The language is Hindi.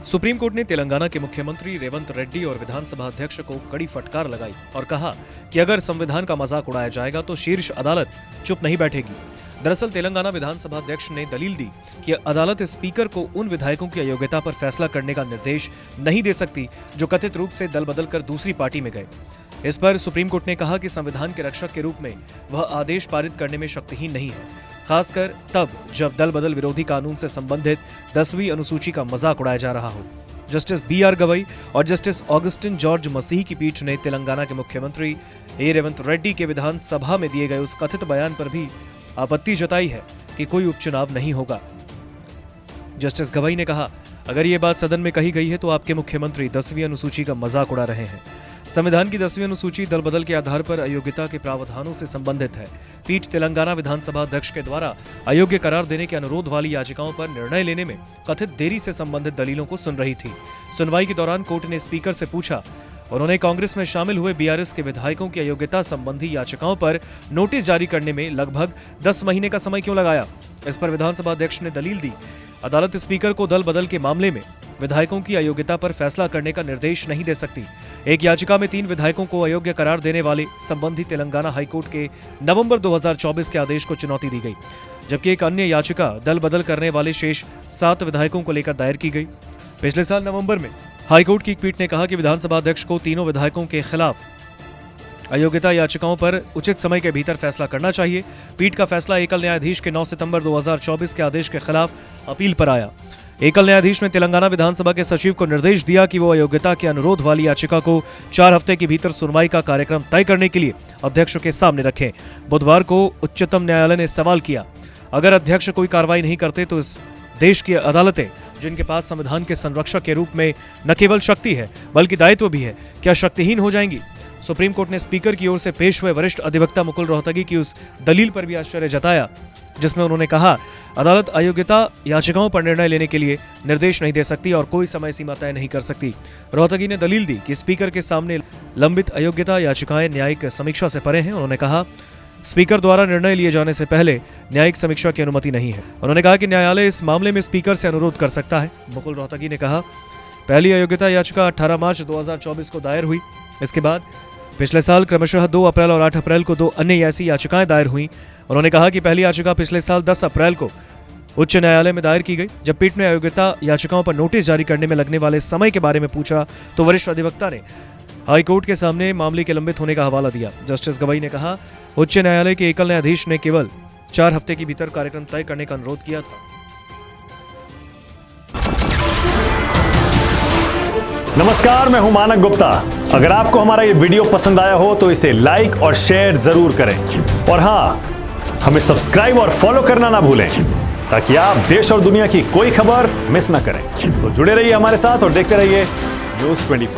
सुप्रीम कोर्ट ने तेलंगाना के मुख्यमंत्री रेवंत रेड्डी और विधानसभा अध्यक्ष को कड़ी फटकार लगाई और कहा कि अगर संविधान का मजाक उड़ाया जाएगा तो शीर्ष अदालत चुप नहीं बैठेगी। दरअसल तेलंगाना विधानसभा अध्यक्ष ने दलील दी कि अदालत स्पीकर को उन विधायकों की अयोग्यता पर फैसला करने का निर्देश नहीं दे सकती जो कथित रूप से दल बदल कर दूसरी पार्टी में गए। इस पर सुप्रीम कोर्ट ने कहा कि संविधान के रक्षक के रूप में वह आदेश पारित करने में शक्तिहीन नहीं है, खासकर तब जब दल बदल विरोधी कानून से संबंधित 10वीं अनुसूची का मजाक उड़ाया जा रहा हो। Justice B.R. गवई और जस्टिस ऑगस्टिन जॉर्ज मसीह की पीठ ने तेलंगाना के मुख्यमंत्री रेवंत रेड्डी के विधानसभा में दिए गए उस कथित बयान पर भी आपत्ति जताई है कि कोई उपचुनाव नहीं होगा। जस्टिस गवई ने कहा, अगर ये बात सदन में कही गई है तो आपके मुख्यमंत्री 10वीं अनुसूची का मजाक उड़ा रहे हैं। संविधान की 10वीं अनुसूची दल बदल के आधार पर अयोग्यता के प्रावधानों से संबंधित है। पीठ तेलंगाना विधानसभा अध्यक्ष के द्वारा अयोग्य करार देने के अनुरोध वाली याचिकाओं पर निर्णय लेने में कथित देरी से संबंधित दलीलों को सुन रही थी। सुनवाई के दौरान कोर्ट ने स्पीकर से पूछा, उन्होंने कांग्रेस में शामिल हुए BRS के विधायकों की अयोग्यता संबंधी याचिकाओं पर नोटिस जारी करने में लगभग 10 महीने का समय क्यों लगाया। इस पर विधानसभा अध्यक्ष ने दलील दी, अदालत स्पीकर को दल बदल के मामले में विधायकों की अयोग्यता पर फैसला करने का निर्देश नहीं दे सकती। एक याचिका में 3 विधायकों को अयोग्य करार देने वाले संबंधी तेलंगाना हाईकोर्ट के नवंबर 2024 के आदेश को चुनौती दी गई, जबकि एक अन्य याचिका दल बदल करने वाले शेष 7 विधायकों को लेकर दायर की गई। पिछले साल नवंबर में हाईकोर्ट की एक पीठ ने कहा कि विधानसभा अध्यक्ष को तीनों विधायकों के खिलाफ अयोग्यता याचिकाओं पर उचित समय के भीतर फैसला करना चाहिए। पीठ का फैसला एकल न्यायाधीश के 9 सितंबर 2024 के आदेश के खिलाफ अपील पर आया। एकल न्यायाधीश ने तेलंगाना विधानसभा के सचिव को निर्देश दिया कि वो अयोग्यता के अनुरोध वाली याचिका को 4 हफ्ते के भीतर सुनवाई का कार्यक्रम तय करने के लिए अध्यक्ष के सामने रखें। बुधवार को उच्चतम न्यायालय ने सवाल किया, अगर अध्यक्ष कोई कार्रवाई नहीं करते तो इस देश की अदालतें, जिनके पास संविधान के संरक्षक के रूप में न केवल शक्ति है बल्कि दायित्व भी है, क्या शक्तिहीन हो जाएंगी। सुप्रीम कोर्ट ने स्पीकर की ओर से पेश हुए वरिष्ठ अधिवक्ता मुकुल रोहतगी की उस दलील पर भी आश्चर्य जताया, जिसमें उन्होंने कहा, अदालत अयोग्यता याचिकाओं पर निर्णय लेने के लिए निर्देश नहीं दे सकती और कोई समय सीमा तय नहीं कर सकती। रोहतगी ने दलील दी कि स्पीकर के सामने लंबित अयोग्यता याचिकाएं न्यायिक समीक्षा से परे हैं। उन्होंने कहा, स्पीकर द्वारा निर्णय लिए जाने से पहले न्यायिक समीक्षा की अनुमति नहीं है। उन्होंने कहा कि न्यायालय इस मामले में स्पीकर से अनुरोध कर सकता है। मुकुल रोहतगी ने कहा, पहली अयोग्यता याचिका 18 मार्च 2024 को दायर हुई। इसके बाद पिछले साल क्रमशः 2 अप्रैल और 8 अप्रैल को 2 अन्य ऐसी याचिकाएं दायर हुई। उन्होंने कहा कि पहली याचिका पिछले साल 10 अप्रैल को उच्च न्यायालय में दायर की गई। जब पीठ ने अयोग्यता याचिकाओं पर नोटिस जारी करने में लगने वाले समय के बारे में पूछा तो वरिष्ठ अधिवक्ता ने हाईकोर्ट के सामने मामले के लंबित होने का हवाला दिया। जस्टिस गवई ने कहा, उच्च न्यायालय के एकल न्यायाधीश ने केवल 4 हफ्ते के भीतर कार्यक्रम तय करने का अनुरोध किया था। नमस्कार, मैं हूं मानक गुप्ता। अगर आपको हमारा ये वीडियो पसंद आया हो तो इसे लाइक और शेयर जरूर करें और हाँ, हमें सब्सक्राइब और फॉलो करना ना भूलें ताकि आप देश और दुनिया की कोई खबर मिस ना करें। तो जुड़े रहिए हमारे साथ और देखते रहिए News 24।